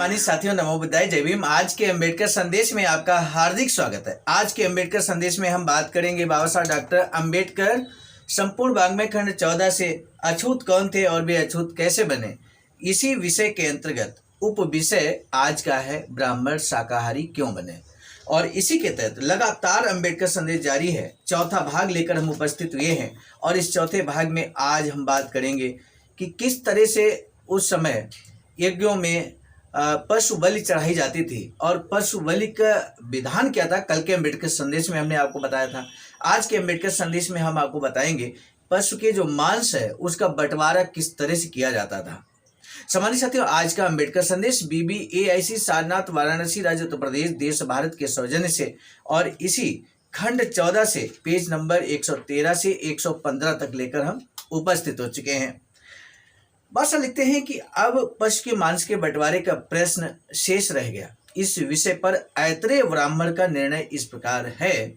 सम्मानित साथियों, नमो बुद्धाय, जय भीम। आज के अंबेडकर संदेश में आपका हार्दिक स्वागत है। आज के अंबेडकर संदेश में हम बात करेंगे बाबा साहब डॉक्टर अंबेडकर संपूर्ण वाङ्मय खंड 14 से अछूत कौन थे और वे अछूत कैसे बने। इसी विषय के अंतर्गत उप विषय आज का है ब्राह्मण शाकाहारी क्यों बने, और इसी के तहत लगातार अंबेडकर संदेश जारी है। चौथा भाग लेकर हम उपस्थित हुए हैं और इस चौथे भाग में आज हम बात करेंगे कि किस तरह से उस समय यज्ञों में पशु बलि चढ़ाई जाती थी और पशु बलि का विधान क्या था। कल के अंबेडकर संदेश में हमने आपको बताया था। आज के अंबेडकर संदेश में हम आपको बताएंगे पशु के जो मांस है उसका बंटवारा किस तरह से किया जाता था। सम्मानित साथियों, आज का अंबेडकर संदेश BBAIC सारनाथ वाराणसी राज्य उत्तर प्रदेश देश भारत के सौजन्य से और इसी खंड 14 से पेज नंबर 113 से 115 तक लेकर हम उपस्थित हो चुके हैं। बादशाह लिखते हैं कि अब पशु के मांस के बंटवारे का प्रश्न शेष रह गया। इस विषय पर ऐतरेय ब्राह्मण का निर्णय इस प्रकार है।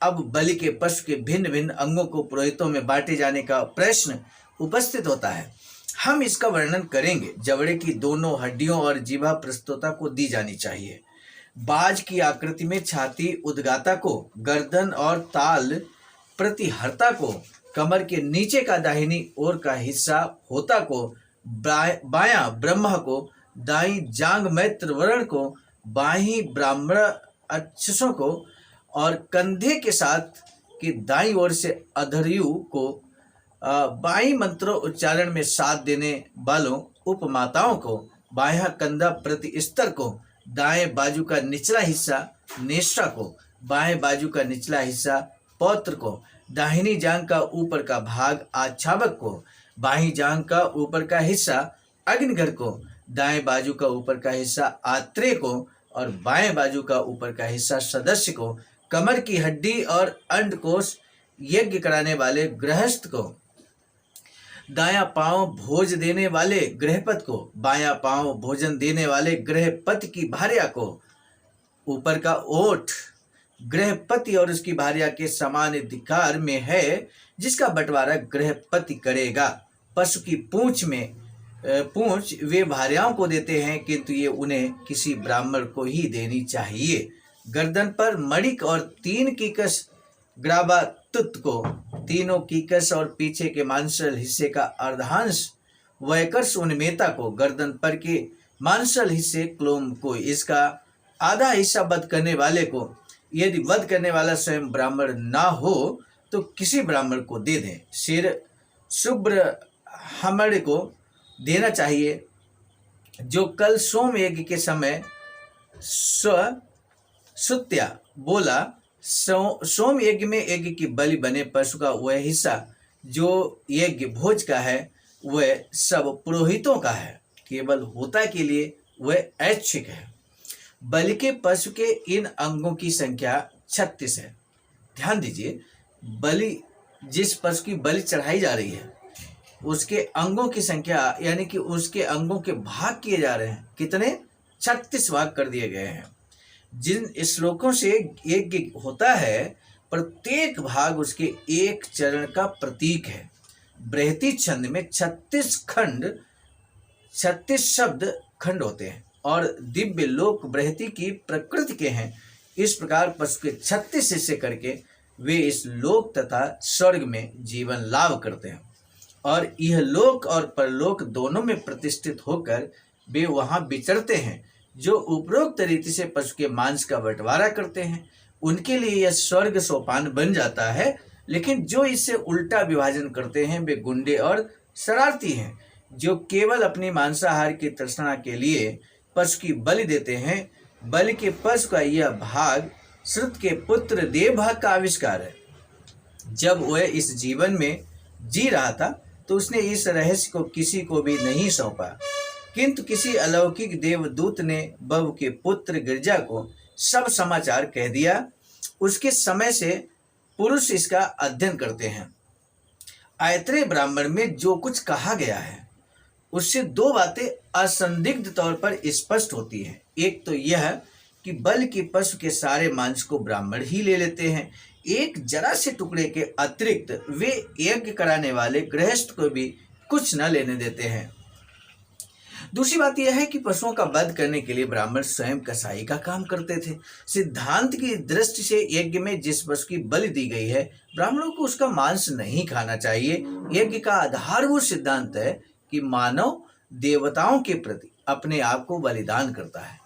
अब बलि के पशु के भिन्न भिन्न अंगों को पुरोहितों में बांटे जाने का प्रश्न उपस्थित होता है। हम इसका वर्णन करेंगे। जबड़े की दोनों हड्डियों और जीवा प्रस्तोता को दी जानी चाहिए। बाज की आकृति में छाती उद्गाता को, गर्दन और ताल प्रतिहर्ता को, कमर के नीचे का दाहिनी ओर का हिस्सा होता को, बायां ब्रह्मा को, दाई जांग मैत्र वर्ण को, बाही ब्राह्मण अक्षसों को और कंधे के साथ की दाई ओर से अधरयु को, बाई मंत्रों उच्चारण में साथ देने वालों उपमाताओं को, बायां कंधा प्रति स्तर को, दाएं बाजू का निचला हिस्सा नेष्टा को, बाएं बाजू का निचला हिस्सा पौत्र को, दाहिनी जांग का ऊपर का भाग आच्छावक को, बाहीं जांग का ऊपर का हिस्सा अग्निगर को, दाएं बाजू का ऊपर का हिस्सा आत्रेय को और बाएं बाजू का ऊपर का हिस्सा सदस्य को, कमर की हड्डी और अंडकोश यज्ञ कराने वाले गृहस्थ को, दायां पांव भोज देने वाले गृहपति को, बायां पांव भोजन देने वाले गृहपति की भार्या को, ऊपर का ओठ गृहपति और उसकी भार्या के समान अधिकार में है जिसका बंटवारा गृहपति करेगा। पशु की पूंछ वे भार्याओं को देते हैं किंतु ये उन्हें किसी ब्राह्मण को ही देनी चाहिए। गर्दन पर मणिक और 3 कीकस ग्राबातुत को, तीनों कीकस और पीछे के मांसल हिस्से का अर्धांश वैकर्ष उन्मेता को, गर्दन पर के मांसल हिस्से क्लोम को, इसका आधा हिस्सा वध करने वाले को, यदि वध करने वाला स्वयं ब्राह्मण ना हो तो किसी ब्राह्मण को दे दें। सिर शुभ्र हमड़ को देना चाहिए जो कल सोम यज्ञ के समय सुत्या बोला। सोम यज्ञ में यज्ञ की बलि बने पशु का वह हिस्सा जो यज्ञ भोज का है वह सब पुरोहितों का है, केवल होता के लिए वह ऐच्छिक है। बलि के पशु के इन अंगों की संख्या 36 है। ध्यान दीजिए, बलि जिस पशु की बलि चढ़ाई जा रही है उसके अंगों की संख्या यानी कि उसके अंगों के भाग किए जा रहे हैं। कितने? 36 भाग कर दिए गए हैं। जिन श्लोकों से यज्ञ होता है प्रत्येक भाग उसके एक चरण का प्रतीक है। बृहति छंद में 36 शब्द खंड होते हैं और दिव्य लोक बृहति की प्रकृति के हैं। इस प्रकार पशु के 36 हिस्से करके वे इस लोक तथा स्वर्ग में जीवन लाभ करते हैं और यह लोक और परलोक दोनों में प्रतिष्ठित होकर वे वहां विचरते हैं। जो उपरोक्त रीति से पशु के मांस का बंटवारा करते हैं उनके लिए यह स्वर्ग सोपान बन जाता है, लेकिन जो इससे उल्टा विभाजन करते हैं वे गुंडे और शरारती हैं जो केवल अपनी मांसाहार की तृष्णा के लिए पशु की बलि देते हैं। बलि के पशु का यह भाग श्रुत के पुत्र देवभाग का आविष्कार है। जब वह इस जीवन में जी रहा था तो उसने इस रहस्य को किसी को भी नहीं सौंपा, किंतु किसी अलौकिक देवदूत ने बव के पुत्र गिरजा को सब समाचार कह दिया। उसके समय से पुरुष इसका अध्ययन करते हैं। ऐतरेय ब्राह्मण में जो कुछ कहा गया है उससे 2 बातें असंदिग्ध तौर पर स्पष्ट होती हैं। एक तो यह कि बलि के पशु के सारे मांस को ब्राह्मण ही ले लेते हैं। एक जरा से टुकड़े के अतिरिक्त वे यज्ञ कराने वाले गृहस्थ को भी कुछ न लेने देते हैं। दूसरी बात यह है कि पशुओं का वध करने के लिए ब्राह्मण स्वयं कसाई का काम करते थे। सिद्धांत की दृष्टि से यज्ञ में जिस पशु की बलि दी गई है, ब्राह्मणों को उसका मांस नहीं खाना चाहिए। यज्ञ का आधारभूत सिद्धांत है कि मानव देवताओं के प्रति अपने आप को बलिदान करता है।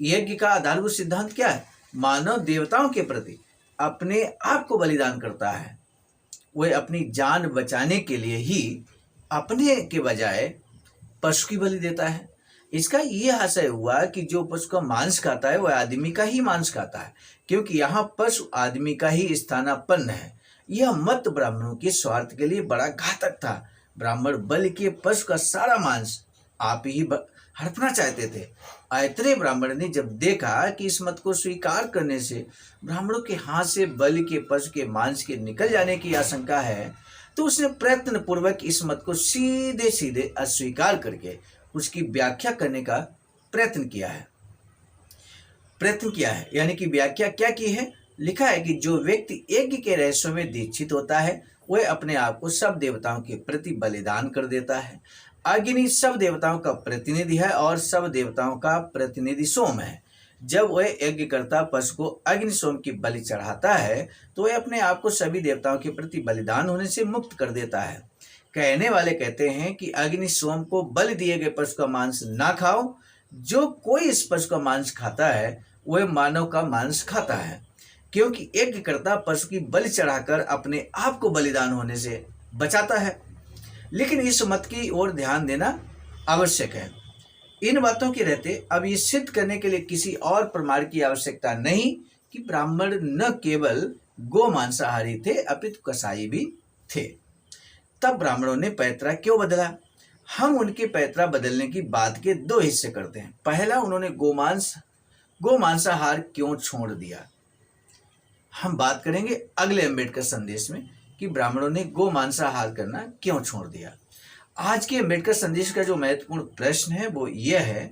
यज्ञ का आधारभूत सिद्धांत क्या है? मानव देवताओं के प्रति अपने आप को बलिदान करता है। वह अपनी जान बचाने के लिए ही अपने के बजाय पशु की बलि देता है। इसका यह आशय हुआ कि जो पशु का मांस खाता है वह आदमी का ही मांस खाता है, क्योंकि यहाँ पशु आदमी का ही स्थानापन्न है। यह मत ब्राह्मणों के स्वार्थ के लिए बड़ा घातक था। ब्राह्मण बलि के पशु का सारा मांस आप ही हड़पना चाहते थे। ऐतरेय ब्राह्मण ने जब देखा कि इस मत को स्वीकार करने से ब्राह्मणों के हाथ से बलि के पशु के मांस के निकल जाने की आशंका है, तो उसने प्रयत्न पूर्वक इस मत को सीधे सीधे अस्वीकार करके उसकी व्याख्या करने का प्रयत्न किया है। यानी कि व्याख्या क्या की है? लिखा है कि जो व्यक्ति यज्ञ के रहस्यों में दीक्षित होता है वह अपने आप को सब देवताओं के प्रति बलिदान कर देता है। अग्नि सब देवताओं का प्रतिनिधि है और सब देवताओं का प्रतिनिधि सोम है। जब वह यज्ञकर्ता पशु को अग्नि सोम की बलि चढ़ाता है तो वह अपने आप को सभी देवताओं के प्रति बलिदान होने से मुक्त कर देता है। कहने वाले कहते हैं कि अग्नि सोम को बलि दिए गए पशु का मांस ना खाओ। जो कोई इस पशु का मांस खाता है वह मानव का मांस खाता है, क्योंकि यज्ञकर्ता पशु की बलि चढ़ाकर अपने आप को बलिदान होने से बचाता है। लेकिन इस मत की ओर ध्यान देना आवश्यक है। इन बातों के रहते अब ये सिद्ध करने के लिए किसी और प्रमाण की आवश्यकता नहीं कि ब्राह्मण न केवल गो मांसाहारी थे अपितु कसाई भी थे। तब ब्राह्मणों ने पैतरा क्यों बदला? हम उनके पैतरा बदलने की बात के दो हिस्से करते हैं। पहला, उन्होंने गो मांसाहार क्यों छोड़ दिया। हम बात करेंगे अगले अम्बेडकर संदेश में कि ब्राह्मणों ने गो मांसाहार करना क्यों छोड़ दिया। आज के अम्बेडकर संदेश का जो महत्वपूर्ण प्रश्न है वो यह है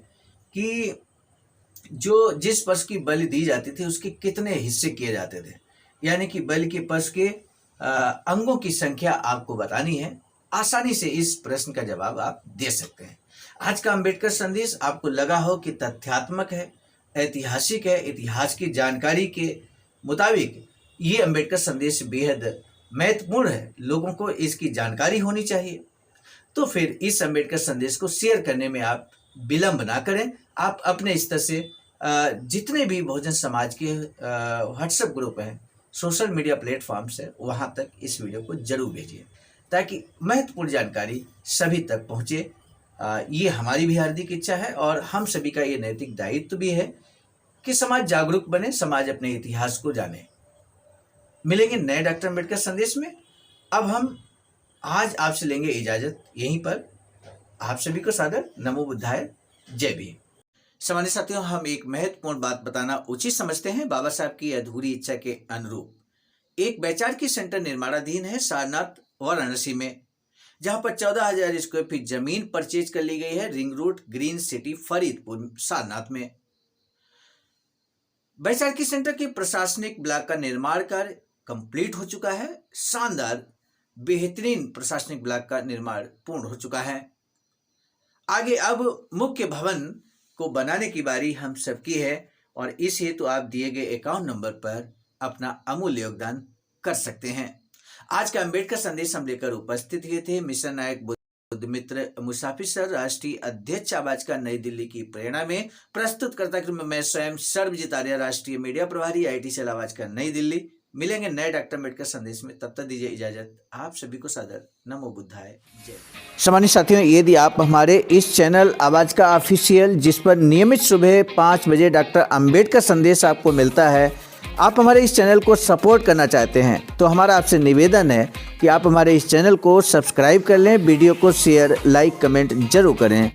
कि जिस पशु की बलि दी जाती थी उसके कितने हिस्से किए जाते थे, यानी कि बलि के पशु के अंगों की संख्या आपको बतानी है। आसानी से इस प्रश्न का जवाब आप दे सकते हैं। आज का अम्बेडकर संदेश आपको लगा हो कि तथ्यात्मक है, ऐतिहासिक है। इतिहास की जानकारी के मुताबिक ये अम्बेडकर संदेश बेहद महत्वपूर्ण है। लोगों को इसकी जानकारी होनी चाहिए। तो फिर इस अम्बेडकर संदेश को शेयर करने में आप विलंब ना करें। आप अपने स्तर से जितने भी बहुजन समाज के व्हाट्सएप ग्रुप हैं, सोशल मीडिया प्लेटफॉर्म्स है, वहाँ तक इस वीडियो को जरूर भेजिए ताकि महत्वपूर्ण जानकारी सभी तक पहुँचे। ये हमारी भी हार्दिक इच्छा है और हम सभी का ये नैतिक दायित्व भी है कि समाज जागरूक बने, समाज अपने इतिहास को जाने। मिलेंगे नए डॉक्टर अम्बेडकर संदेश में। अब हम आज आपसे लेंगे इजाजत यहीं पर। आप सभी को सादर नमो बुद्धाय, जय भीम। सामान्य साथियों, हम एक महत्वपूर्ण बात बताना उचित समझते हैं। बाबा साहब की अधूरी इच्छा के अनुरूप एक वैचारिक सेंटर निर्माणाधीन है सारनाथ वाराणसी में, जहां पर 14,000 स्क्वायर फीट जमीन परचेज कर ली गई है ring road green city Faridpur Sarnath में। वैचारिक सेंटर के प्रशासनिक ब्लॉक का निर्माण कार्य कंप्लीट हो चुका है। शानदार बेहतरीन प्रशासनिक ब्लॉक का निर्माण पूर्ण हो चुका है। आगे अब मुख्य भवन को बनाने की बारी हम सबकी है और इस हेतु आप दिए गए अकाउंट नंबर पर अपना अमूल्य योगदान कर सकते हैं। आज का अम्बेडकर संदेश हम लेकर उपस्थित हुए थे मिशन नायक बुद्ध मित्र मुसाफिर सर, राष्ट्रीय अध्यक्ष आवाज का नई दिल्ली की प्रेरणा में प्रस्तुत करता क्रम मैं स्वयं सर्वजीत आर्य, राष्ट्रीय मीडिया प्रभारी, IT सेल आवाज का नई दिल्ली। मिलेंगे नए डॉक्टर अम्बेडकर संदेश में, तब तक दीजिए इजाजत। आप सभी को सादर नमो बुद्धाय, जय। सामान्य साथियों, यदि आप हमारे इस चैनल आवाज का ऑफिशियल, जिस पर नियमित सुबह 5 बजे डॉक्टर अम्बेडकर संदेश आपको मिलता है, आप हमारे इस चैनल को सपोर्ट करना चाहते हैं तो हमारा आपसे निवेदन है कि आप हमारे इस चैनल को सब्सक्राइब कर लें, वीडियो को शेयर, लाइक, कमेंट जरूर करें।